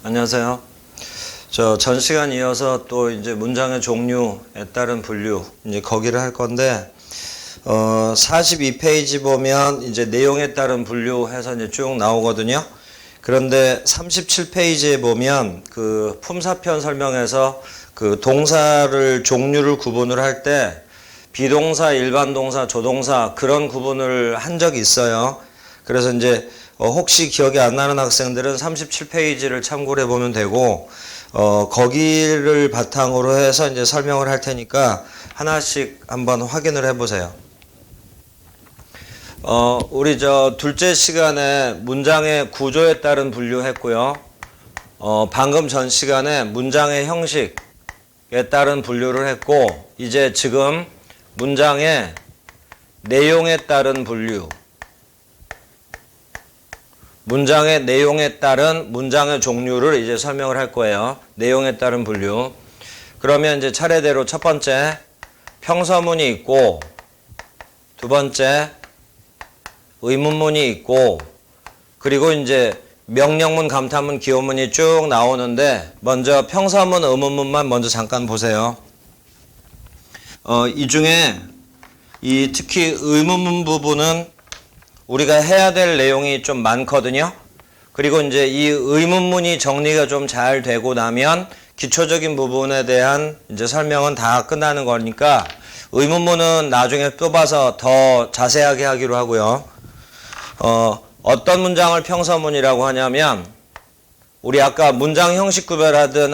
안녕하세요. 전 시간 이어서 또 이제 문장의 종류에 따른 분류, 이제 거기를 할 건데, 42페이지 보면 이제 내용에 따른 분류해서 이제 쭉 나오거든요. 그런데 37페이지에 보면 그 품사편 설명에서 그 동사를 종류를 구분을 할 때 비동사, 일반 동사, 조동사 그런 구분을 한 적이 있어요. 그래서 이제 혹시 기억이 안 나는 학생들은 37페이지를 참고를 해보면 되고, 거기를 바탕으로 해서 이제 설명을 할 테니까 하나씩 한번 확인을 해보세요. 우리 둘째 시간에 문장의 구조에 따른 분류했고요. 방금 전 시간에 문장의 형식에 따른 분류를 했고, 이제 지금 문장의 내용에 따른 분류, 문장의 내용에 따른 문장의 종류를 이제 설명을 할 거예요. 내용에 따른 분류. 그러면 이제 차례대로 첫 번째 평서문이 있고, 두 번째 의문문이 있고, 그리고 이제 명령문, 감탄문, 기호문이 쭉 나오는데, 먼저 평서문, 의문문만 먼저 잠깐 보세요. 이 중에 특히 의문문 부분은 우리가 해야 될 내용이 좀 많거든요. 그리고 이제 이 의문문이 정리가 좀 잘 되고 나면 기초적인 부분에 대한 이제 설명은 다 끝나는 거니까 의문문은 나중에 뽑아서 더 자세하게 하기로 하고요. 어떤 문장을 평서문이라고 하냐면, 우리 아까 문장 형식 구별하던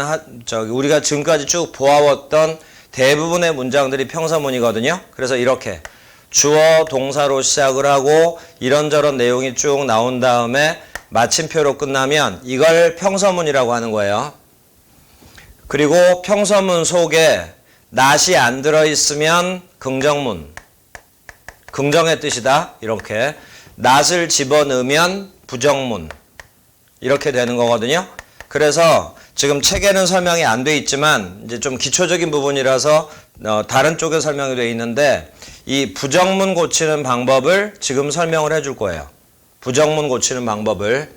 우리가 지금까지 쭉 보아왔던 대부분의 문장들이 평서문이거든요. 그래서 이렇게 주어, 동사로 시작을 하고 이런저런 내용이 쭉 나온 다음에 마침표로 끝나면 이걸 평서문이라고 하는 거예요. 그리고 평서문 속에 not이 안 들어있으면 긍정문, 긍정의 뜻이다, 이렇게. not을 집어넣으면 부정문, 이렇게 되는 거거든요. 그래서 지금 책에는 설명이 안 돼 있지만 이제 좀 기초적인 부분이라서 다른 쪽에 설명이 돼 있는데, 이 부정문 고치는 방법을 지금 설명을 해줄 거예요. 부정문 고치는 방법을.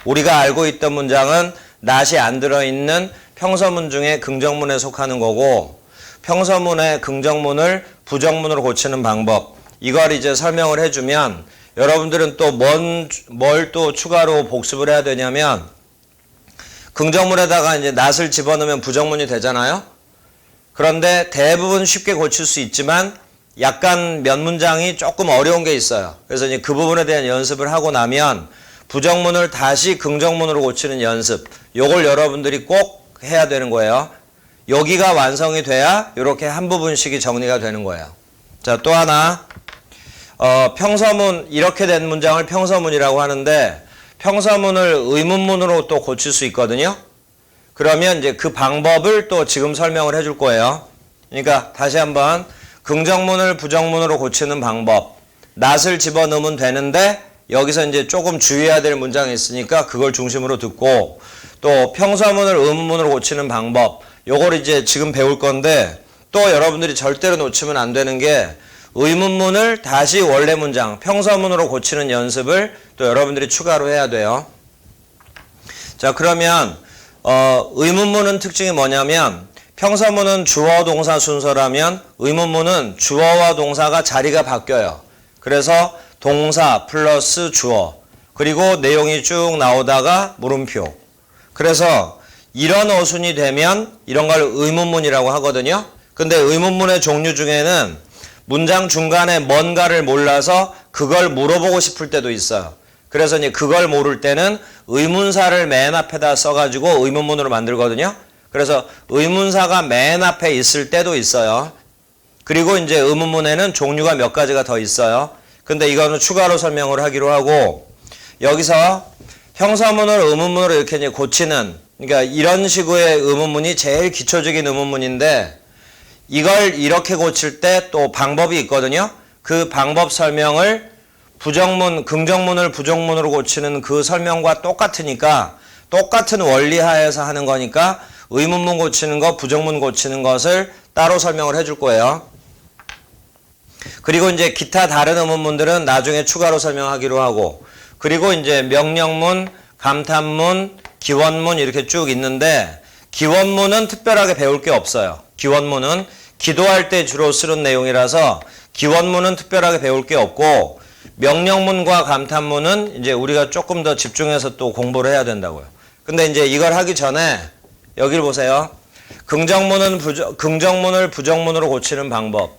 우리가 알고 있던 문장은 not이 안 들어있는 평서문 중에 긍정문에 속하는 거고, 평서문의 긍정문을 부정문으로 고치는 방법, 이걸 이제 설명을 해주면 여러분들은 또 뭘 또 추가로 복습을 해야 되냐면, 긍정문에다가 이제 not을 집어넣으면 부정문이 되잖아요. 그런데 대부분 쉽게 고칠 수 있지만 약간 몇 문장이 조금 어려운 게 있어요. 그래서 이제 그 부분에 대한 연습을 하고 나면 부정문을 다시 긍정문으로 고치는 연습, 요걸 여러분들이 꼭 해야 되는 거예요. 여기가 완성이 돼야 이렇게 한 부분씩이 정리가 되는 거예요. 자, 또 하나, 평서문, 이렇게 된 문장을 평서문이라고 하는데, 평서문을 의문문으로 또 고칠 수 있거든요. 그러면 이제 그 방법을 또 지금 설명을 해줄 거예요. 그러니까 다시 한번, 긍정문을 부정문으로 고치는 방법, not을 집어넣으면 되는데 여기서 이제 조금 주의해야 될 문장이 있으니까 그걸 중심으로 듣고, 또 평서문을 의문문으로 고치는 방법, 요걸 이제 지금 배울 건데, 또 여러분들이 절대로 놓치면 안 되는 게 의문문을 다시 원래 문장, 평서문으로 고치는 연습을 또 여러분들이 추가로 해야 돼요. 자, 그러면 의문문은 특징이 뭐냐면, 평서문은 주어 동사 순서라면 의문문은 주어와 동사가 자리가 바뀌어요. 그래서 동사 플러스 주어, 그리고 내용이 쭉 나오다가 물음표. 그래서 이런 어순이 되면 이런 걸 의문문이라고 하거든요. 근데 의문문의 종류 중에는 문장 중간에 뭔가를 몰라서 그걸 물어보고 싶을 때도 있어요. 그래서 이제 그걸 모를 때는 의문사를 맨 앞에다 써가지고 의문문으로 만들거든요. 그래서 의문사가 맨 앞에 있을 때도 있어요. 그리고 이제 의문문에는 종류가 몇 가지가 더 있어요. 근데 이거는 추가로 설명을 하기로 하고, 여기서 평서문을 의문문으로 이렇게 이제 고치는, 그러니까 이런 식의 의문문이 제일 기초적인 의문문인데, 이걸 이렇게 고칠 때 또 방법이 있거든요. 그 방법 설명을 부정문, 긍정문을 부정문으로 고치는 그 설명과 똑같으니까, 똑같은 원리 하에서 하는 거니까 의문문 고치는 거, 부정문 고치는 것을 따로 설명을 해줄 거예요. 그리고 이제 기타 다른 의문문들은 나중에 추가로 설명하기로 하고, 그리고 이제 명령문, 감탄문, 기원문 이렇게 쭉 있는데 기원문은 특별하게 배울 게 없어요. 기원문은 기도할 때 주로 쓰는 내용이라서 기원문은 특별하게 배울 게 없고 명령문과 감탄문은 이제 우리가 조금 더 집중해서 또 공부를 해야 된다고요. 근데 이제 이걸 하기 전에 여기를 보세요. 긍정문을 부정문으로 고치는 방법.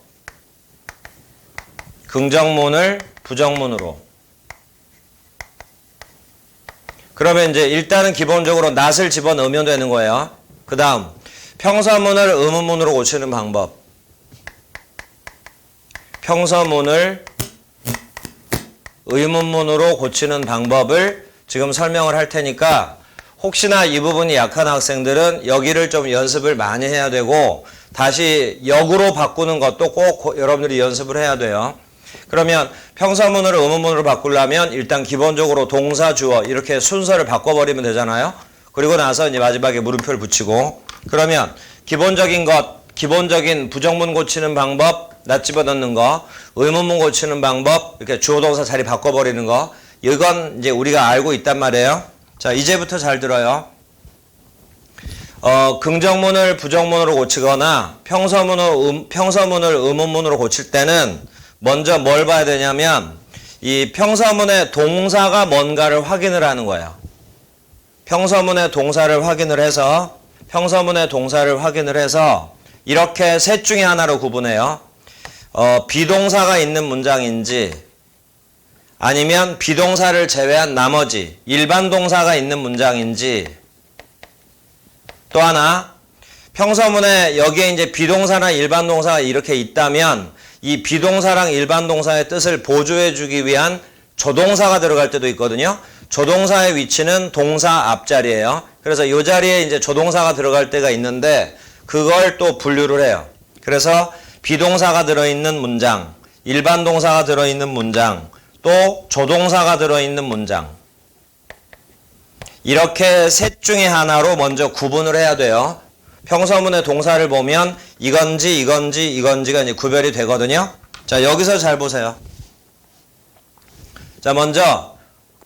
긍정문을 부정문으로. 그러면 이제 일단은 기본적으로 낫을 집어넣으면 되는 거예요. 그 다음 평서문을 의문문으로 고치는 방법. 평서문을 의문문으로 고치는 방법을 지금 설명을 할 테니까 혹시나 이 부분이 약한 학생들은 여기를 좀 연습을 많이 해야 되고 다시 역으로 바꾸는 것도 꼭 여러분들이 연습을 해야 돼요. 그러면 평서문을 의문문으로 바꾸려면 일단 기본적으로 동사, 주어 이렇게 순서를 바꿔버리면 되잖아요. 그리고 나서 이제 마지막에 물음표를 붙이고 그러면 기본적인 부정문 고치는 방법, 낫 집어넣는 거, 의문문 고치는 방법, 이렇게 주어 동사 자리 바꿔버리는 거 이건 이제 우리가 알고 있단 말이에요. 자, 이제부터 잘 들어요. 긍정문을 부정문으로 고치거나 평서문을 의문문으로 고칠 때는 먼저 뭘 봐야 되냐면 이 평서문의 동사가 뭔가를 확인을 하는 거예요. 평서문의 동사를 확인을 해서 이렇게 셋 중에 하나로 구분해요. 비동사가 있는 문장인지 아니면 비동사를 제외한 나머지 일반 동사가 있는 문장인지 또 하나 평서문에 여기에 이제 비동사나 일반 동사가 이렇게 있다면 이 비동사랑 일반 동사의 뜻을 보조해 주기 위한 조동사가 들어갈 때도 있거든요. 조동사의 위치는 동사 앞자리예요. 그래서 이 자리에 이제 조동사가 들어갈 때가 있는데 그걸 또 분류를 해요. 그래서 비동사가 들어있는 문장, 일반 동사가 들어있는 문장, 또 조동사가 들어있는 문장 이렇게 셋 중에 하나로 먼저 구분을 해야 돼요. 평서문의 동사를 보면 이건지가 이제 구별이 되거든요. 자, 여기서 잘 보세요. 자, 먼저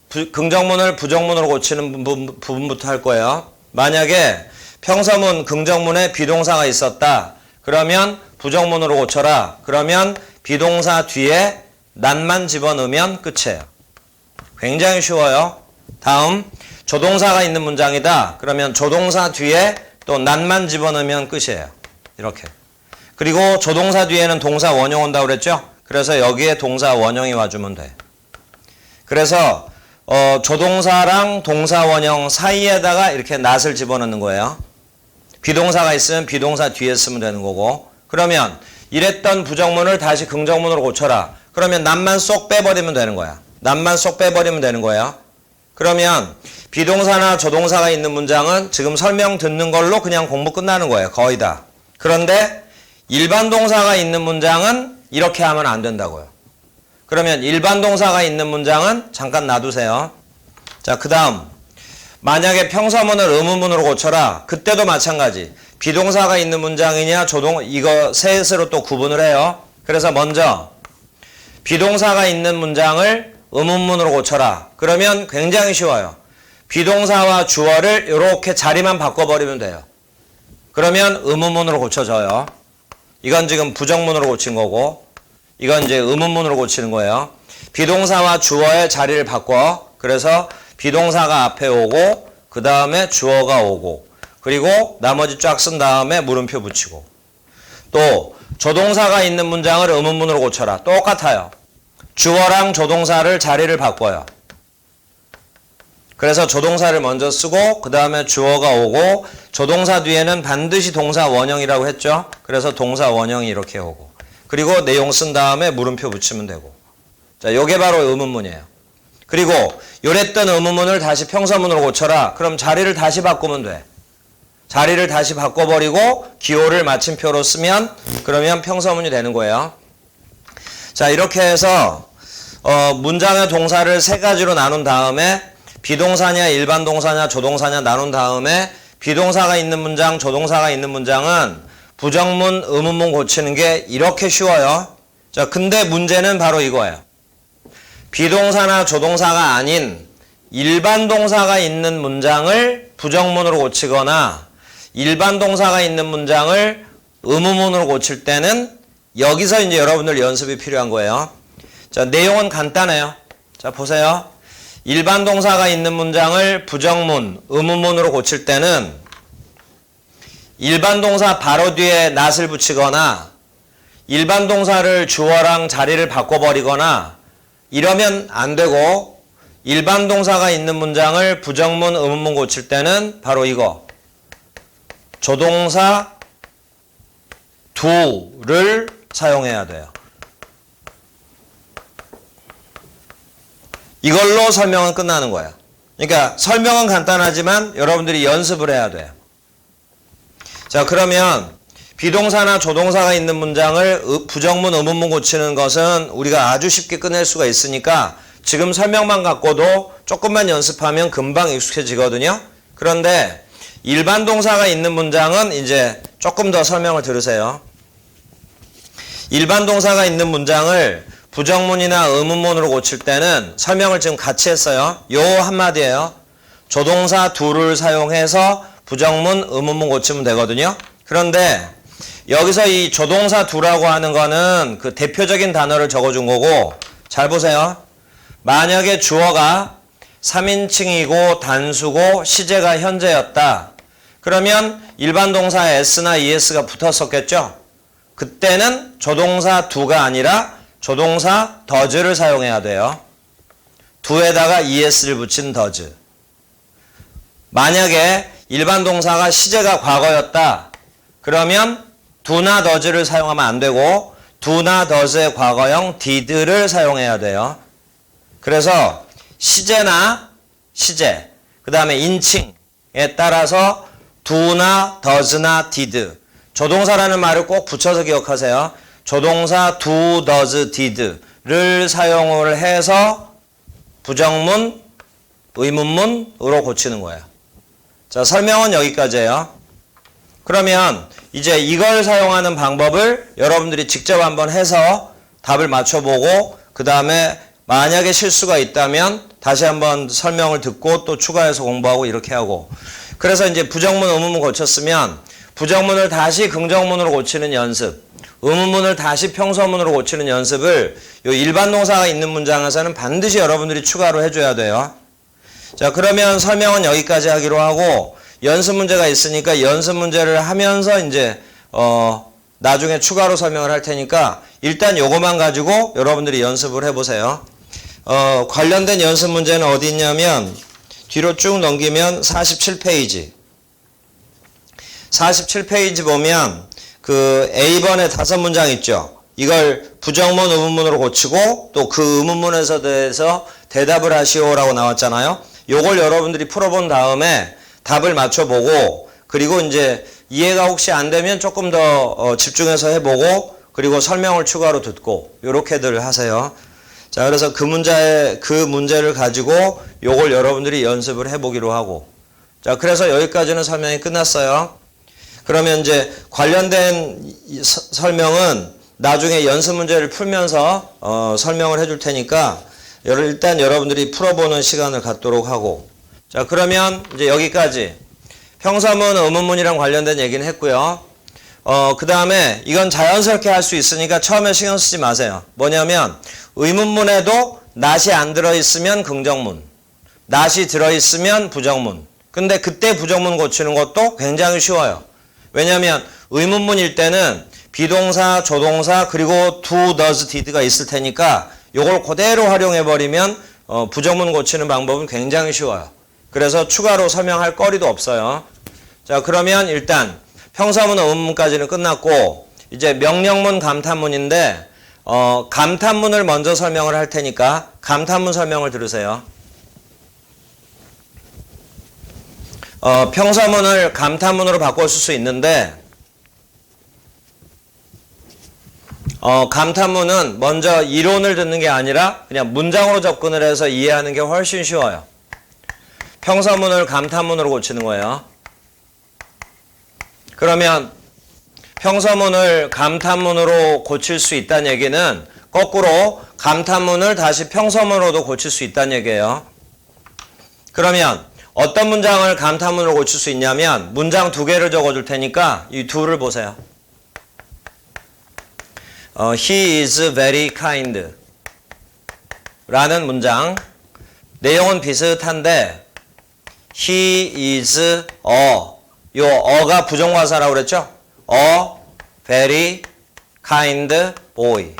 긍정문을 부정문으로 고치는 부분부터 할 거예요. 만약에 평서문 긍정문에 비동사가 있었다. 그러면 부정문으로 고쳐라. 그러면 비동사 뒤에 낫만 집어넣으면 끝이에요. 굉장히 쉬워요. 다음 조동사가 있는 문장이다. 그러면 조동사 뒤에 또 낫만 집어넣으면 끝이에요. 이렇게. 그리고 조동사 뒤에는 동사 원형 온다고 그랬죠? 그래서 여기에 동사 원형이 와주면 돼. 그래서 조동사랑 동사 원형 사이에다가 이렇게 낫을 집어넣는 거예요. 비동사가 있으면 비동사 뒤에 쓰면 되는 거고 그러면 이랬던 부정문을 다시 긍정문으로 고쳐라. 그러면 낫만 쏙 빼버리면 되는 거야. 낫만 쏙 빼버리면 되는 거예요. 그러면 비동사나 조동사가 있는 문장은 지금 설명 듣는 걸로 그냥 공부 끝나는 거예요. 거의 다. 그런데 일반 동사가 있는 문장은 이렇게 하면 안 된다고요. 그러면 일반 동사가 있는 문장은 잠깐 놔두세요. 자, 그 다음 만약에 평서문을 의문문으로 고쳐라. 그때도 마찬가지. 비동사가 있는 문장이냐 이거 셋으로 또 구분을 해요. 그래서 먼저 비동사가 있는 문장을 의문문으로 고쳐라. 그러면 굉장히 쉬워요. 비동사와 주어를 이렇게 자리만 바꿔버리면 돼요. 그러면 의문문으로 고쳐져요. 이건 지금 부정문으로 고친 거고 이건 이제 의문문으로 고치는 거예요. 비동사와 주어의 자리를 바꿔. 그래서 비동사가 앞에 오고 그 다음에 주어가 오고 그리고 나머지 쫙 쓴 다음에 물음표 붙이고 또 조동사가 있는 문장을 의문문으로 고쳐라. 똑같아요. 주어랑 조동사를 자리를 바꿔요. 그래서 조동사를 먼저 쓰고 그 다음에 주어가 오고 조동사 뒤에는 반드시 동사 원형이라고 했죠. 그래서 동사 원형이 이렇게 오고 그리고 내용 쓴 다음에 물음표 붙이면 되고 자, 요게 바로 의문문이에요. 그리고 요랬던 의문문을 다시 평서문으로 고쳐라. 그럼 자리를 다시 바꾸면 돼. 자리를 다시 바꿔버리고 기호를 마침표로 쓰면 그러면 평서문이 되는 거예요. 자, 이렇게 해서 문장의 동사를 세 가지로 나눈 다음에 비동사냐 일반 동사냐 조동사냐 나눈 다음에 비동사가 있는 문장 조동사가 있는 문장은 부정문 의문문 고치는 게 이렇게 쉬워요. 자, 근데 문제는 바로 이거예요. 비동사나 조동사가 아닌 일반 동사가 있는 문장을 부정문으로 고치거나 일반 동사가 있는 문장을 의문문으로 고칠 때는 여기서 이제 여러분들 연습이 필요한 거예요. 자, 내용은 간단해요. 자, 보세요. 일반 동사가 있는 문장을 부정문, 의문문으로 고칠 때는 일반 동사 바로 뒤에 not을 붙이거나 일반 동사를 주어랑 자리를 바꿔버리거나 이러면 안 되고 일반 동사가 있는 문장을 부정문, 의문문 고칠 때는 바로 이거 조동사 do를 사용해야 돼요. 이걸로 설명은 끝나는 거예요. 그러니까 설명은 간단하지만 여러분들이 연습을 해야 돼요. 자, 그러면 비동사나 조동사가 있는 문장을 부정문, 의문문 고치는 것은 우리가 아주 쉽게 끝낼 수가 있으니까 지금 설명만 갖고도 조금만 연습하면 금방 익숙해지거든요. 그런데 일반 동사가 있는 문장은 이제 조금 더 설명을 들으세요. 일반 동사가 있는 문장을 부정문이나 의문문으로 고칠 때는 설명을 지금 같이 했어요. 요 한마디예요. 조동사 do를 사용해서 부정문, 의문문 고치면 되거든요. 그런데 여기서 이 조동사 do라고 하는 거는 그 대표적인 단어를 적어준 거고, 잘 보세요. 만약에 주어가 3인칭이고 단수고 시제가 현재였다. 그러면 일반 동사 s나 es가 붙었었겠죠? 그때는 조동사 do가 아니라 조동사 does를 사용해야 돼요. do에다가 es를 붙인 does. 만약에 일반 동사가 시제가 과거였다. 그러면 do나 does를 사용하면 안 되고 do나 does의 과거형 did를 사용해야 돼요. 그래서 시제나 시제, 그 다음에 인칭에 따라서 do나 does나 did, 조동사라는 말을 꼭 붙여서 기억하세요. 조동사 do, does, did를 사용을 해서 부정문, 의문문으로 고치는 거예요. 자, 설명은 여기까지예요. 그러면 이제 이걸 사용하는 방법을 여러분들이 직접 한번 해서 답을 맞춰보고 그 다음에 만약에 실수가 있다면 다시 한번 설명을 듣고 또 추가해서 공부하고 이렇게 하고, 그래서 이제 부정문, 의문문 고쳤으면 부정문을 다시 긍정문으로 고치는 연습, 의문문을 다시 평서문으로 고치는 연습을 요 일반 동사가 있는 문장에서는 반드시 여러분들이 추가로 해줘야 돼요. 자, 그러면 설명은 여기까지 하기로 하고 연습 문제가 있으니까 연습 문제를 하면서 이제 나중에 추가로 설명을 할 테니까 일단 요거만 가지고 여러분들이 연습을 해보세요. 관련된 연습 문제는 어디 있냐면 뒤로 쭉 넘기면 47페이지. 47페이지 보면 그 A번에 5문장 있죠. 이걸 부정문, 의문문으로 고치고 또 그 의문문에서 대해서 대답을 하시오라고 나왔잖아요. 요걸 여러분들이 풀어본 다음에 답을 맞춰보고, 그리고 이제 이해가 혹시 안 되면 조금 더 집중해서 해보고, 그리고 설명을 추가로 듣고 요렇게들 하세요. 자, 그래서 그 문제를 가지고 요걸 여러분들이 연습을 해보기로 하고, 자, 그래서 여기까지는 설명이 끝났어요. 그러면 이제 관련된 설명은 나중에 연습 문제를 풀면서 설명을 해줄 테니까 일단 여러분들이 풀어보는 시간을 갖도록 하고, 자, 그러면 이제 여기까지 평서문, 의문문이랑 관련된 얘기는 했고요. 그 다음에 이건 자연스럽게 할 수 있으니까 처음에 신경 쓰지 마세요. 뭐냐면 의문문에도 not이 안 들어있으면 긍정문, not이 들어있으면 부정문. 근데 그때 부정문 고치는 것도 굉장히 쉬워요. 왜냐하면 의문문일 때는 비동사, 조동사, 그리고 do, does, did가 있을 테니까 요걸 그대로 활용해버리면 부정문 고치는 방법은 굉장히 쉬워요. 그래서 추가로 설명할 거리도 없어요. 자, 그러면 일단 평서문, 의문문까지는 끝났고 이제 명령문, 감탄문인데 감탄문을 먼저 설명을 할 테니까 감탄문 설명을 들으세요. 평서문을 감탄문으로 바꿔 쓸 수 있는데 감탄문은 먼저 이론을 듣는 게 아니라 그냥 문장으로 접근을 해서 이해하는 게 훨씬 쉬워요. 평서문을 감탄문으로 고치는 거예요. 그러면 평서문을 감탄문으로 고칠 수 있다는 얘기는 거꾸로 감탄문을 다시 평서문으로도 고칠 수 있다는 얘기예요. 그러면 어떤 문장을 감탄문으로 고칠 수 있냐면 문장 두 개를 적어줄 테니까 이 둘을 보세요. He is very kind 라는 문장 내용은 비슷한데 He is 요 어가 부정과사라고 그랬죠? A very kind boy.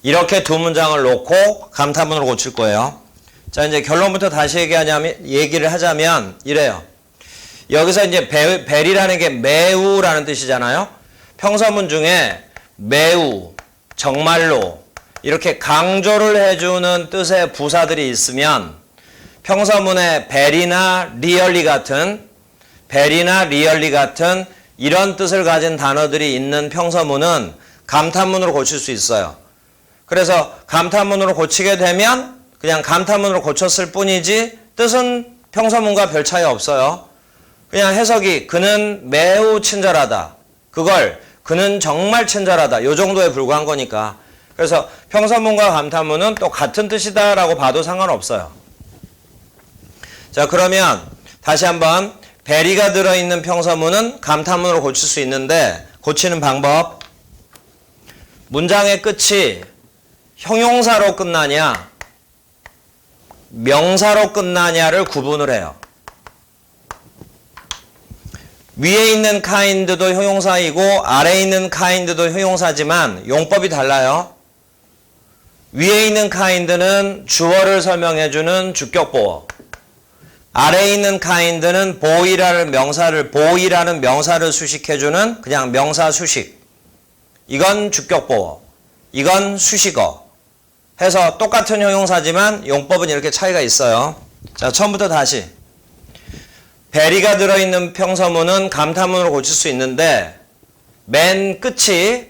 이렇게 두 문장을 놓고 감탄문으로 고칠 거예요. 자, 이제 결론부터 다시 얘기를 하자면 이래요. 여기서 이제 very라는 게 매우라는 뜻이잖아요. 평서문 중에 매우, 정말로 이렇게 강조를 해주는 뜻의 부사들이 있으면 평서문에 very나 really 같은 이런 뜻을 가진 단어들이 있는 평서문은 감탄문으로 고칠 수 있어요. 그래서 감탄문으로 고치게 되면 그냥 감탄문으로 고쳤을 뿐이지 뜻은 평서문과 별 차이 없어요. 그냥 해석이 그는 매우 친절하다. 그걸 그는 정말 친절하다. 요 정도에 불과한 거니까. 그래서 평서문과 감탄문은 또 같은 뜻이다라고 봐도 상관없어요. 자, 그러면 다시 한번 very가 들어있는 평서문은 감탄문으로 고칠 수 있는데 고치는 방법. 문장의 끝이 형용사로 끝나냐 명사로 끝나냐를 구분을 해요. 위에 있는 kind도 형용사이고 아래에 있는 kind도 형용사지만 용법이 달라요. 위에 있는 kind는 주어를 설명해주는 주격보어, 아래에 있는 kind는 boy라는 명사를 수식해주는 그냥 명사 수식. 이건 주격보어, 이건 수식어 해서 똑같은 형용사지만 용법은 이렇게 차이가 있어요. 자, 처음부터 다시. very가 들어있는 평서문은 감탄문으로 고칠 수 있는데 맨 끝이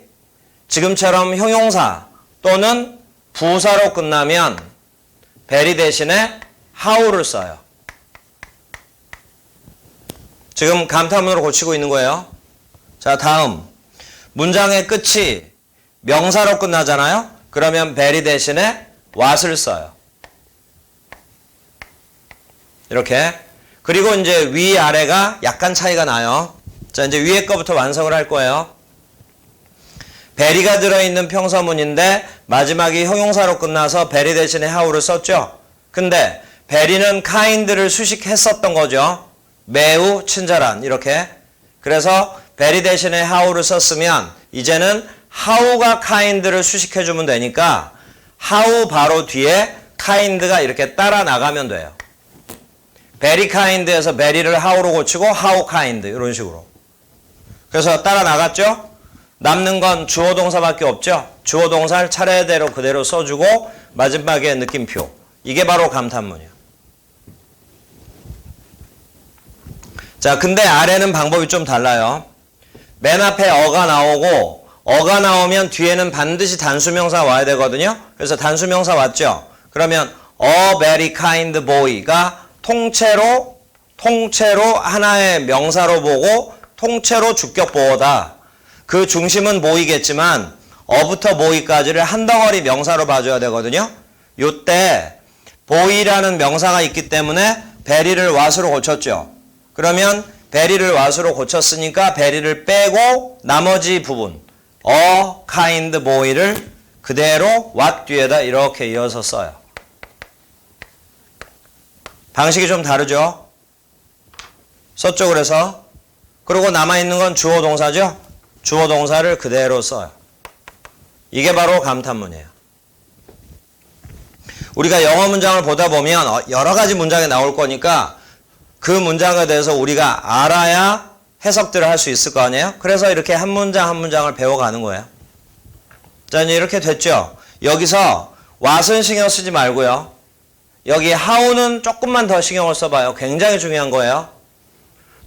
지금처럼 형용사 또는 부사로 끝나면 very 대신에 how를 써요. 지금 감탄문으로 고치고 있는 거예요. 자, 다음. 문장의 끝이 명사로 끝나잖아요. 그러면 very 대신에 what을 써요. 이렇게. 그리고 이제 위아래가 약간 차이가 나요. 자, 이제 위에 거부터 완성을 할 거예요. very가 들어있는 평서문인데 마지막이 형용사로 끝나서 very 대신에 how를 썼죠. 근데 very는 kind를 수식했었던 거죠. 매우 친절한 이렇게. 그래서 very 대신에 how를 썼으면 이제는 how가 kind를 수식해주면 되니까 how 바로 뒤에 kind가 이렇게 따라 나가면 돼요. very kind에서 very를 how로 고치고 how kind 이런 식으로. 그래서 따라 나갔죠. 남는 건 주어 동사밖에 없죠. 주어 동사를 차례대로 그대로 써주고 마지막에 느낌표. 이게 바로 감탄문이에요. 자, 근데 아래는 방법이 좀 달라요. 맨 앞에 어가 나오고 어가 나오면 뒤에는 반드시 단수명사 와야 되거든요. 그래서 단수명사 왔죠. 그러면 a very kind boy가 통째로 하나의 명사로 보고 통째로 주격보어다. 그 중심은 boy겠지만 어부터 boy까지를 한 덩어리 명사로 봐줘야 되거든요. 요때 boy라는 명사가 있기 때문에 very를 what으로 고쳤죠. 그러면 very를 what으로 고쳤으니까 very를 빼고 나머지 부분 a kind boy를 그대로 what 뒤에다 이렇게 이어서 써요. 방식이 좀 다르죠? 썼죠, 그래서? 그리고 남아있는 건 주어 동사죠? 주어 동사를 그대로 써요. 이게 바로 감탄문이에요. 우리가 영어 문장을 보다 보면 여러 가지 문장이 나올 거니까 그 문장에 대해서 우리가 알아야 해석들을 할 수 있을 거 아니에요? 그래서 이렇게 한 문장 한 문장을 배워가는 거예요. 자, 이제 이렇게 됐죠? 여기서 what은 신경 쓰지 말고요. 여기 how는 조금만 더 신경을 써봐요. 굉장히 중요한 거예요.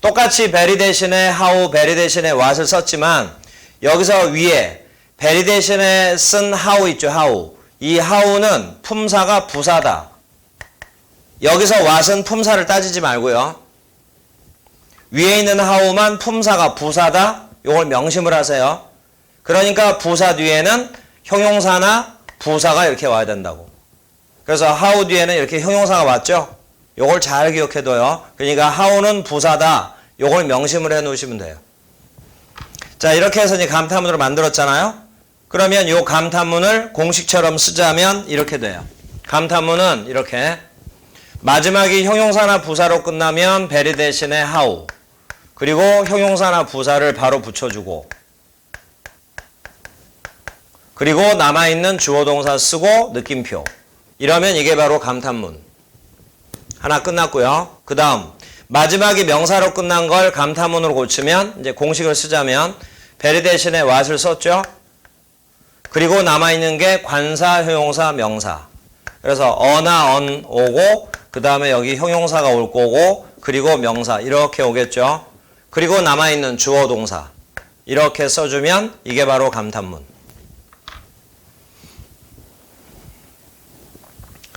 똑같이 very 대신에 how, very 대신에 what을 썼지만 여기서 위에 very 대신에 쓴 how 있죠, how. 이 how는 품사가 부사다. 여기서 what은 품사를 따지지 말고요. 위에 있는 how만 품사가 부사다. 이걸 명심을 하세요. 그러니까 부사 뒤에는 형용사나 부사가 이렇게 와야 된다고. 그래서 how 뒤에는 이렇게 형용사가 왔죠. 요걸 잘 기억해둬요. 그러니까 how는 부사다. 요걸 명심을 해 놓으시면 돼요. 자, 이렇게 해서 이제 감탄문으로 만들었잖아요. 그러면 요 감탄문을 공식처럼 쓰자면 이렇게 돼요. 감탄문은 이렇게 마지막이 형용사나 부사로 끝나면 very 대신에 how, 그리고 형용사나 부사를 바로 붙여주고, 그리고 남아있는 주어 동사 쓰고 느낌표. 이러면 이게 바로 감탄문. 하나 끝났고요. 그 다음 마지막이 명사로 끝난 걸 감탄문으로 고치면, 이제 공식을 쓰자면 very 대신에 what을 썼죠. 그리고 남아있는 게 관사, 형용사, 명사. 그래서 어나 on 오고, 그 다음에 여기 형용사가 올 거고, 그리고 명사 이렇게 오겠죠. 그리고 남아있는 주어 동사 이렇게 써주면 이게 바로 감탄문.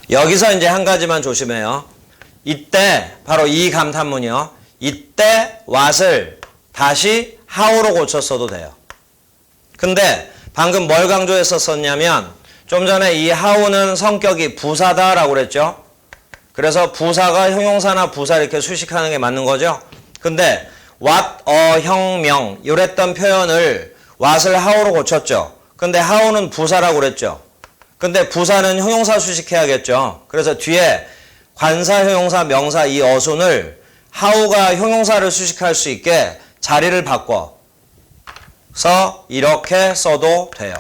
여기서 이제 한 가지만 조심해요. 이때 바로 이 감탄문이요. 이때 what을 다시 how로 고쳤어도 돼요. 근데 방금 뭘 강조했었냐면 좀 전에 이 how는 성격이 부사다라고 그랬죠. 그래서 부사가 형용사나 부사 이렇게 수식하는 게 맞는 거죠. 근데 what, 형, 명 이랬던 표현을 what을 how로 고쳤죠. 근데 how는 부사라고 그랬죠. 근데 부사는 형용사 수식해야겠죠. 그래서 뒤에 관사, 형용사, 명사 이 어순을 how가 형용사를 수식할 수 있게 자리를 바꿔서 이렇게 써도 돼요.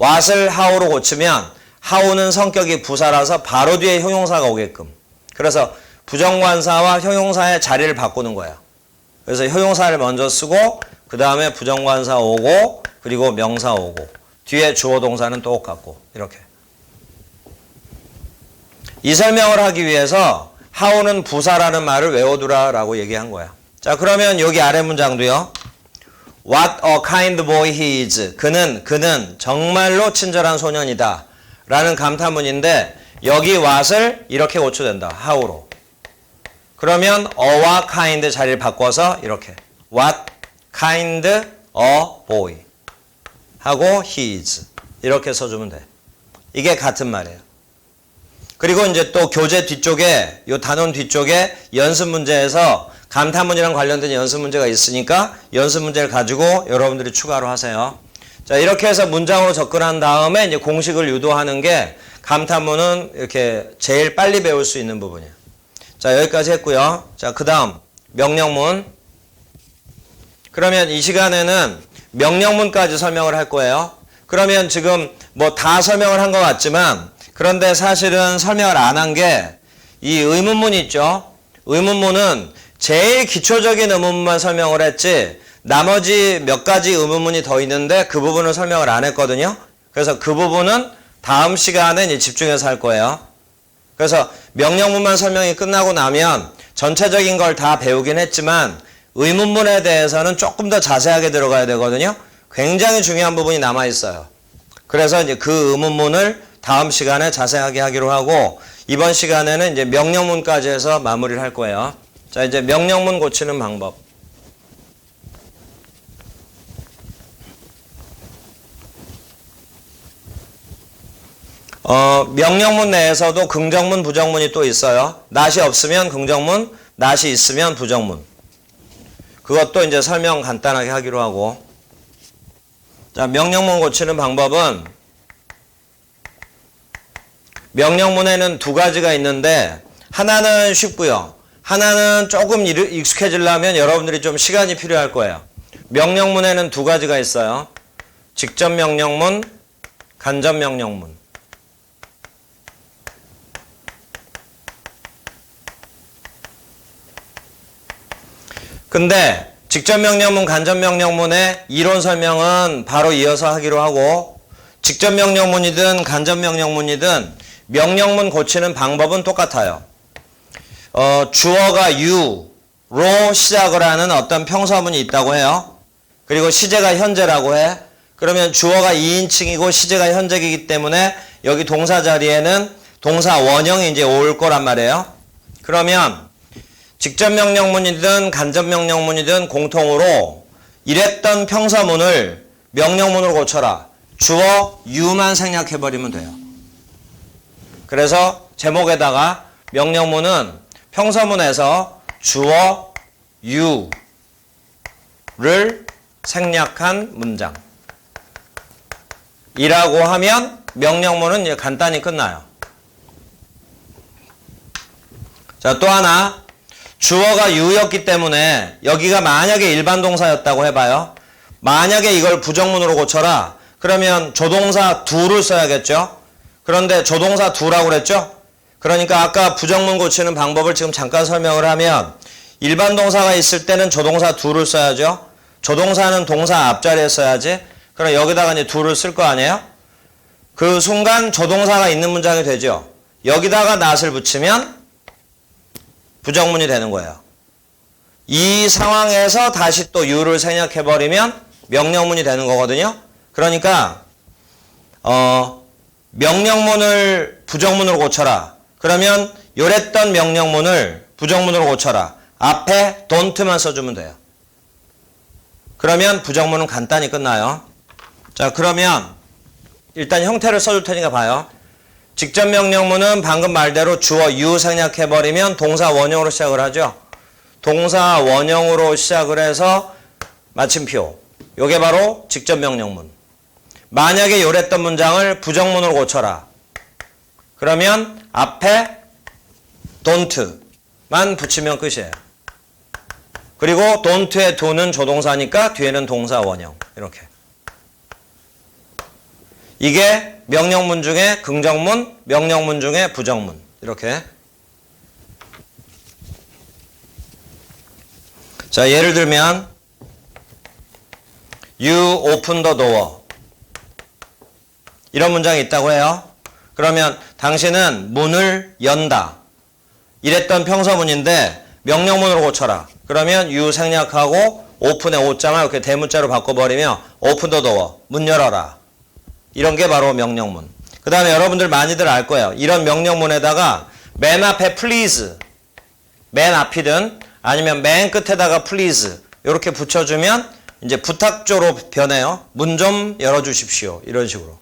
what을 how로 고치면 how는 성격이 부사라서 바로 뒤에 형용사가 오게끔. 그래서 부정관사와 형용사의 자리를 바꾸는 거예요. 그래서 형용사를 먼저 쓰고 그 다음에 부정관사 오고 그리고 명사 오고 뒤에 주어 동사는 똑같고 이렇게. 이 설명을 하기 위해서 how는 부사라는 말을 외워두라라고 얘기한 거야. 자, 그러면 여기 아래 문장도요. What a kind boy he is. 그는 정말로 친절한 소년이다 라는 감탄문인데 여기 what을 이렇게 고쳐야 된다. how로. 그러면 a와 kind 자리를 바꿔서 이렇게 What kind a boy 하고 he is 이렇게 써주면 돼. 이게 같은 말이에요. 그리고 이제 또 교재 뒤쪽에 요 단원 뒤쪽에 연습 문제에서 감탄문이랑 관련된 연습 문제가 있으니까 연습 문제를 가지고 여러분들이 추가로 하세요. 자, 이렇게 해서 문장으로 접근한 다음에 이제 공식을 유도하는 게 감탄문은 이렇게 제일 빨리 배울 수 있는 부분이에요. 자, 여기까지 했고요. 자, 그 다음 명령문. 그러면 이 시간에는 명령문까지 설명을 할 거예요. 그러면 지금 뭐 다 설명을 한 것 같지만 그런데 사실은 설명을 안 한 게 이 의문문 있죠. 의문문은 제일 기초적인 의문문만 설명을 했지 나머지 몇 가지 의문문이 더 있는데 그 부분을 설명을 안 했거든요. 그래서 그 부분은 다음 시간에 이제 집중해서 할 거예요. 그래서 명령문만 설명이 끝나고 나면 전체적인 걸 다 배우긴 했지만 의문문에 대해서는 조금 더 자세하게 들어가야 되거든요. 굉장히 중요한 부분이 남아 있어요. 그래서 이제 그 의문문을 다음 시간에 자세하게 하기로 하고 이번 시간에는 이제 명령문까지 해서 마무리를 할 거예요. 자, 이제 명령문 고치는 방법. 명령문 내에서도 긍정문, 부정문이 또 있어요. not이 없으면 긍정문, not이 있으면 부정문. 그것도 이제 설명 간단하게 하기로 하고. 자, 명령문 고치는 방법은 명령문에는 두 가지가 있는데 하나는 쉽고요. 하나는 조금 익숙해지려면 여러분들이 좀 시간이 필요할 거예요. 명령문에는 두 가지가 있어요. 직접 명령문, 간접 명령문. 근데 직접 명령문, 간접 명령문의 이론 설명은 바로 이어서 하기로 하고 직접 명령문이든 간접 명령문이든 명령문 고치는 방법은 똑같아요. 주어가 you로 시작을 하는 어떤 평서문이 있다고 해요. 그리고 시제가 현재라고 해. 그러면 주어가 2인칭이고 시제가 현재이기 때문에 여기 동사 자리에는 동사 원형이 이제 올 거란 말이에요. 그러면 직접 명령문이든 간접 명령문이든 공통으로 이랬던 평서문을 명령문으로 고쳐라. 주어 you만 생략해버리면 돼요. 그래서 제목에다가 명령문은 평서문에서 주어 you를 생략한 문장 이라고 하면 명령문은 이제 간단히 끝나요. 자, 또 하나 주어가 you였기 때문에 여기가 만약에 일반 동사였다고 해봐요. 만약에 이걸 부정문으로 고쳐라. 그러면 조동사 do를 써야겠죠. 그런데 조동사 do라고 그랬죠. 그러니까 아까 부정문 고치는 방법을 지금 잠깐 설명을 하면 일반 동사가 있을 때는 조동사 do를 써야죠. 조동사는 동사 앞자리에 써야지. 그럼 여기다가 이제 do를 쓸 거 아니에요? 그 순간 조동사가 있는 문장이 되죠. 여기다가 not을 붙이면 부정문이 되는 거예요. 이 상황에서 다시 또 you를 생략해버리면 명령문이 되는 거거든요. 그러니까 명령문을 부정문으로 고쳐라. 그러면 요랬던 명령문을 부정문으로 고쳐라. 앞에 don't만 써주면 돼요. 그러면 부정문은 간단히 끝나요. 자, 그러면 일단 형태를 써줄 테니까 봐요. 직접 명령문은 방금 말대로 주어 you 생략해버리면 동사 원형으로 시작을 하죠. 동사 원형으로 시작을 해서 마침표. 요게 바로 직접 명령문. 만약에 요랬던 문장을 부정문으로 고쳐라. 그러면 앞에 don't만 붙이면 끝이에요. 그리고 don't의 do는 조동사니까 뒤에는 동사 원형. 이렇게. 이게 명령문 중에 긍정문, 명령문 중에 부정문. 이렇게. 자, 예를 들면 You open the door. 이런 문장이 있다고 해요. 그러면 당신은 문을 연다. 이랬던 평서문인데 명령문으로 고쳐라. 그러면 you 생략하고 open의 오자만 이렇게 대문자로 바꿔버리면 open the door. 문 열어라. 이런 게 바로 명령문. 그 다음에 여러분들 많이들 알 거예요. 이런 명령문에다가 맨 앞에 please, 맨 앞이든 아니면 맨 끝에다가 please 이렇게 붙여주면 이제 부탁조로 변해요. 문 좀 열어주십시오. 이런 식으로.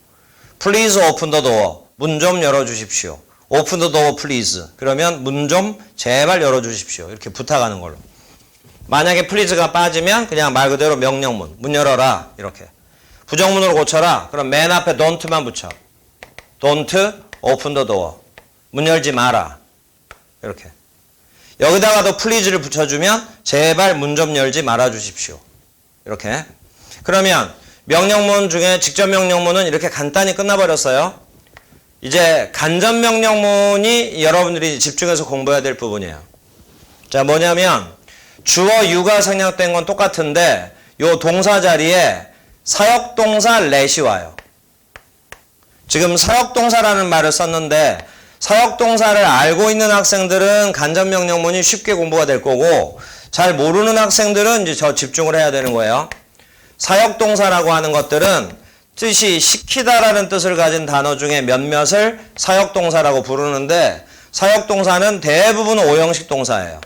Please open the door. 문 좀 열어주십시오. Open the door please. 그러면 문 좀 제발 열어주십시오. 이렇게 부탁하는 걸로. 만약에 please가 빠지면 그냥 말 그대로 명령문. 문 열어라. 이렇게. 부정문으로 고쳐라. 그럼 맨 앞에 don't만 붙여. Don't open the door. 문 열지 마라. 이렇게. 여기다가도 please를 붙여주면 제발 문 좀 열지 말아 주십시오. 이렇게. 그러면 명령문 중에 직접 명령문은 이렇게 간단히 끝나버렸어요. 이제 간접 명령문이 여러분들이 집중해서 공부해야 될 부분이에요. 자, 뭐냐면 주어 you가 생략된 건 똑같은데 요 동사 자리에 사역동사 let이 와요. 지금 사역동사라는 말을 썼는데 사역동사를 알고 있는 학생들은 간접 명령문이 쉽게 공부가 될 거고 잘 모르는 학생들은 이제 저 집중을 해야 되는 거예요. 사역동사라고 하는 것들은 뜻이 시키다라는 뜻을 가진 단어 중에 몇몇을 사역동사라고 부르는데 사역동사는 대부분 오형식 동사예요.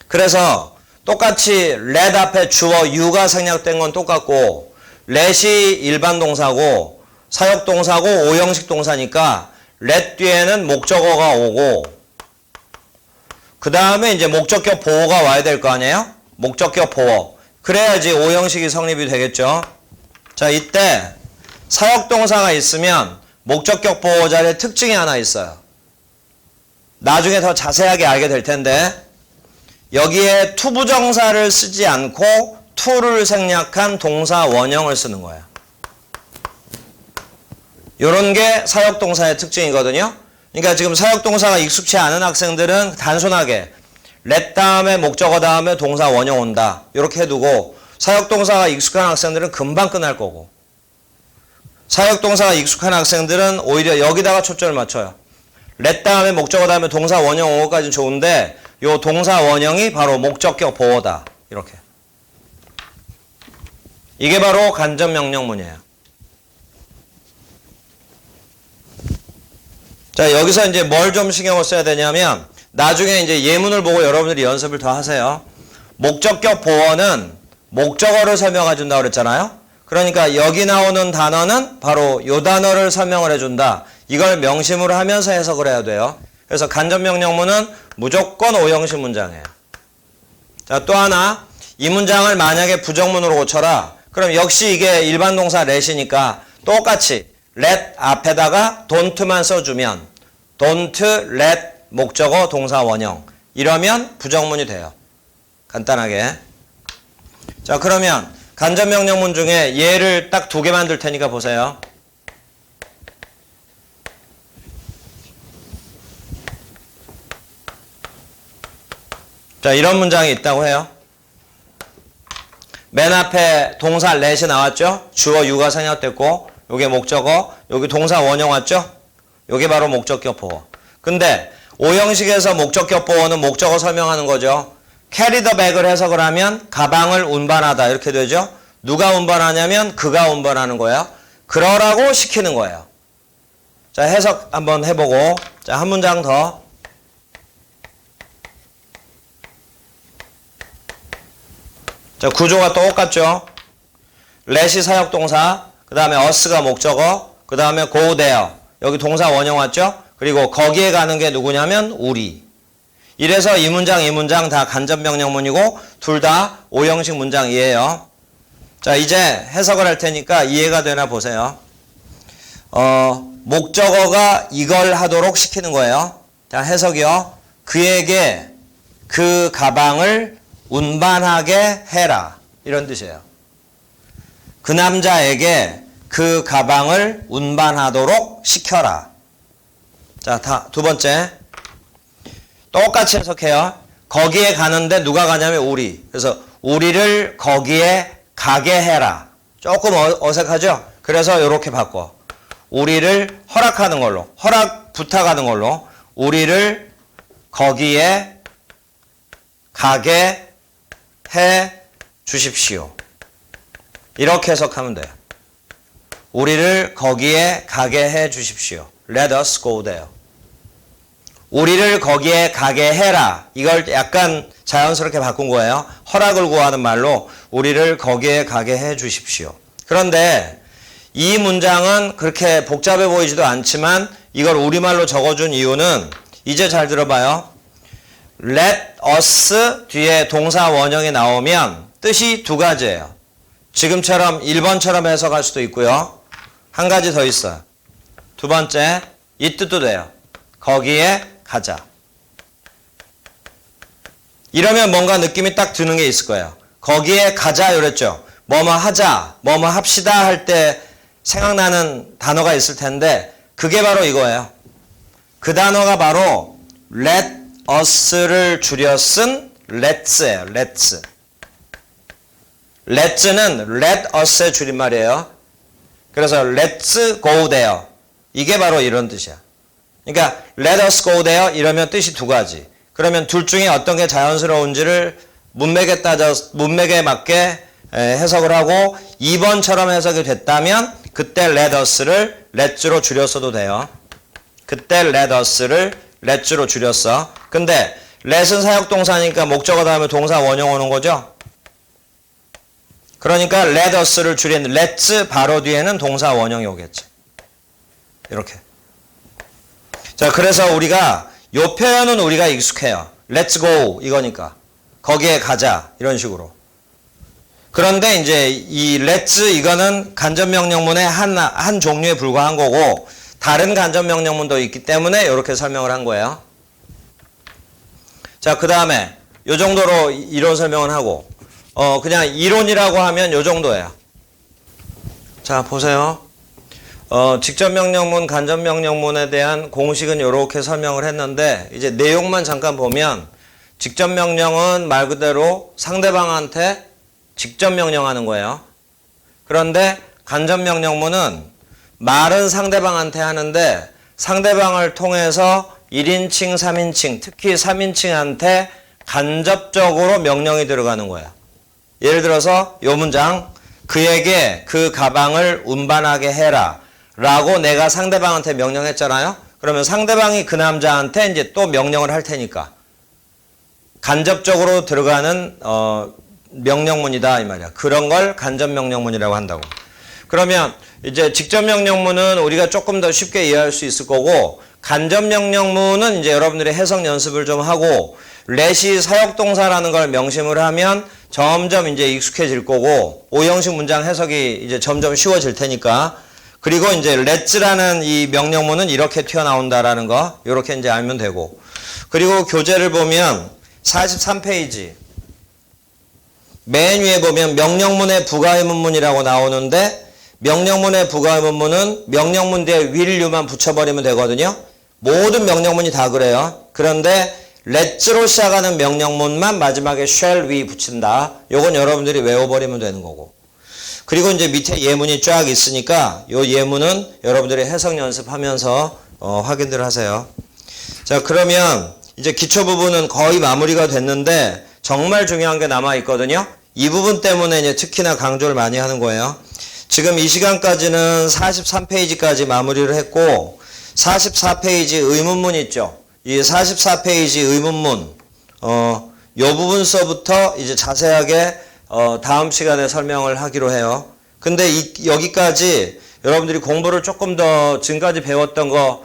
그래서 똑같이 let 앞에 주어 you가 생략된 건 똑같고 let이 일반 동사고 사역동사고 오형식 동사니까 let 뒤에는 목적어가 오고 그 다음에 이제 목적격 보어가 와야 될 거 아니에요? 목적격 보어. 그래야지 오형식이 성립이 되겠죠. 자, 이때 사역동사가 있으면 목적격 보어 자리에 특징이 하나 있어요. 나중에 더 자세하게 알게 될 텐데 여기에 투부정사를 쓰지 않고 to를 생략한 동사 원형을 쓰는 거예요. 이런 게 사역동사의 특징이거든요. 그러니까 지금 사역동사가 익숙치 않은 학생들은 단순하게 let 다음에 목적어 다음에 동사 원형 온다. 이렇게 해두고 사역동사가 익숙한 학생들은 금방 끝날 거고 사역동사가 익숙한 학생들은 오히려 여기다가 초점을 맞춰요. let 다음에 목적어 다음에 동사 원형 온 것까지는 좋은데 요 동사 원형이 바로 목적격 보어다. 이렇게. 이게 바로 간접 명령문이에요. 자, 여기서 이제 뭘 좀 신경을 써야 되냐면 나중에 이제 예문을 보고 여러분들이 연습을 더 하세요. 목적격 보어는 목적어를 설명해 준다고 그랬잖아요. 그러니까 여기 나오는 단어는 바로 요 단어를 설명을 해 준다. 이걸 명심으로 하면서 해석을 해야 돼요. 그래서 간접명령문은 무조건 O형식 문장이에요. 자, 또 하나, 이 문장을 만약에 부정문으로 고쳐라. 그럼 역시 이게 일반 동사 let이니까 똑같이 let 앞에다가 don't만 써주면 don't let 목적어 동사 원형 이러면 부정문이 돼요. 간단하게. 자, 그러면 간접명령문 중에 예를 딱 2개 만들 테니까 보세요. 자, 이런 문장이 있다고 해요. 맨 앞에 동사 let이 나왔죠? 주어 you가 생략됐고 요게 목적어, 여기 동사 원형 왔죠? 요게 바로 목적격 보어. 근데 O형식에서 목적격 보어는 목적어 설명하는 거죠. carry the bag을 해석을 하면 가방을 운반하다 이렇게 되죠. 누가 운반하냐면 그가 운반하는 거예요. 그러라고 시키는 거예요. 자, 해석 한번 해보고, 자, 한 문장 더. 자, 구조가 똑같죠. let이 사역동사, 그 다음에 us가 목적어, 그 다음에 go there. 여기 동사 원형 왔죠? 그리고 거기에 가는 게 누구냐면 우리. 이래서 이 문장 다 간접명령문이고 둘 다 O형식 문장이에요. 자, 이제 해석을 할 테니까 이해가 되나 보세요. 목적어가 이걸 하도록 시키는 거예요. 자, 해석이요. 그에게 그 가방을 운반하게 해라. 이런 뜻이에요. 그 남자에게 그 가방을 운반하도록 시켜라. 자, 두 번째. 똑같이 해석해요. 거기에 가는데 누가 가냐면 우리. 그래서 우리를 거기에 가게 해라. 조금 어색하죠? 그래서 이렇게 바꿔. 우리를 허락하는 걸로. 부탁하는 걸로. 우리를 거기에 가게 해 주십시오. 이렇게 해석하면 돼요. 우리를 거기에 가게 해 주십시오. Let us go there. 우리를 거기에 가게 해라. 이걸 약간 자연스럽게 바꾼 거예요. 허락을 구하는 말로 우리를 거기에 가게 해 주십시오. 그런데 이 문장은 그렇게 복잡해 보이지도 않지만 이걸 우리말로 적어준 이유는 이제 잘 들어봐요. Let us 뒤에 동사 원형이 나오면 뜻이 두 가지예요. 지금처럼 1번처럼 해석할 수도 있고요. 한 가지 더 있어요. 두 번째, 이 뜻도 돼요. 거기에 가자. 이러면 뭔가 느낌이 딱 드는 게 있을 거예요. 거기에 가자 이랬죠. 뭐뭐 하자, 뭐뭐 합시다 할 때 생각나는 단어가 있을 텐데 그게 바로 이거예요. 그 단어가 바로 let us를 줄여 쓴 let's예요. let's. let's는 let us의 줄임말이에요. 그래서 let's go there. 이게 바로 이런 뜻이야. 그러니까 let us go there 이러면 뜻이 두 가지. 그러면 둘 중에 어떤 게 자연스러운지를 문맥에 맞게 해석을 하고 2번처럼 해석이 됐다면 그때 let us를 let's로 줄였어도 돼요. 그때 let us를 let's로 줄였어. 근데 let은 사역동사니까 목적어 다음에 동사 원형 오는 거죠. 그러니까 let us를 줄인 let's 바로 뒤에는 동사 원형이 오겠지. 이렇게. 자, 그래서 우리가 요 표현은 우리가 익숙해요. Let's go 이거니까. 거기에 가자 이런 식으로. 그런데 이제 이 let's 이거는 간접명령문의 한 종류에 불과한 거고 다른 간접명령문도 있기 때문에 이렇게 설명을 한 거예요. 자, 그 다음에 요 정도로 이론 설명을 하고 그냥 이론이라고 하면 요 정도예요. 자, 보세요. 직접명령문, 간접명령문에 대한 공식은 이렇게 설명을 했는데 이제 내용만 잠깐 보면 직접명령은 말 그대로 상대방한테 직접 명령하는 거예요. 그런데 간접명령문은 말은 상대방한테 하는데 상대방을 통해서 1인칭, 3인칭, 특히 3인칭한테 간접적으로 명령이 들어가는 거예요. 예를 들어서 이 문장, 그에게 그 가방을 운반하게 해라 라고 내가 상대방한테 명령했잖아요. 그러면 상대방이 그 남자한테 이제 또 명령을 할 테니까 간접적으로 들어가는 명령문이다 이 말이야. 그런 걸 간접명령문이라고 한다고. 그러면 이제 직접 명령문은 우리가 조금 더 쉽게 이해할 수 있을 거고, 간접 명령문은 이제 여러분들이 해석 연습을 좀 하고, let이 사역동사라는 걸 명심을 하면 점점 이제 익숙해질 거고, 오형식 문장 해석이 이제 점점 쉬워질 테니까. 그리고 이제 let's라는 이 명령문은 이렇게 튀어나온다라는 거, 이렇게 이제 알면 되고. 그리고 교재를 보면 43페이지. 맨 위에 보면 명령문의 부가의문문이라고 나오는데, 명령문의 부가의문문은 명령문 뒤에 will만 붙여버리면 되거든요. 모든 명령문이 다 그래요. 그런데 let's로 시작하는 명령문만 마지막에 shall we 붙인다. 요건 여러분들이 외워버리면 되는 거고. 그리고 이제 밑에 예문이 쫙 있으니까 요 예문은 여러분들이 해석 연습하면서 확인들 하세요. 자, 그러면 이제 기초 부분은 거의 마무리가 됐는데 정말 중요한 게 남아 있거든요. 이 부분 때문에 이제 특히나 강조를 많이 하는 거예요. 지금 이 시간까지는 43페이지까지 마무리를 했고, 44페이지 의문문 있죠. 이 44페이지 의문문, 요 부분서부터 이제 자세하게 다음 시간에 설명을 하기로 해요. 근데 여기까지 여러분들이 공부를 조금 더 지금까지 배웠던 거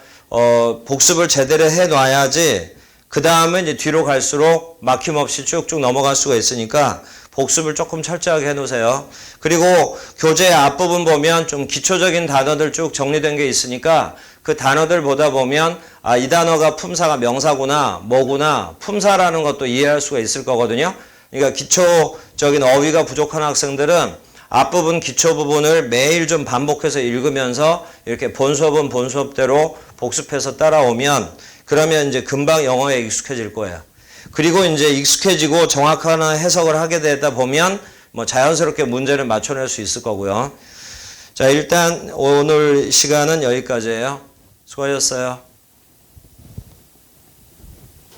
복습을 제대로 해 놔야지 그 다음에 이제 뒤로 갈수록 막힘없이 쭉쭉 넘어갈 수가 있으니까 복습을 조금 철저하게 해 놓으세요. 그리고 교재 앞부분 보면 좀 기초적인 단어들 쭉 정리된 게 있으니까 그 단어들 보다 보면 아, 이 단어가 품사가 명사구나, 뭐구나, 품사라는 것도 이해할 수가 있을 거거든요. 그러니까 기초적인 어휘가 부족한 학생들은 앞부분 기초 부분을 매일 좀 반복해서 읽으면서 이렇게 본 수업은 본 수업대로 복습해서 따라오면 그러면 이제 금방 영어에 익숙해질 거예요. 그리고 이제 익숙해지고 정확한 해석을 하게 되다 보면 뭐 자연스럽게 문제를 맞춰낼 수 있을 거고요. 자, 일단 오늘 시간은 여기까지예요. 수고하셨어요.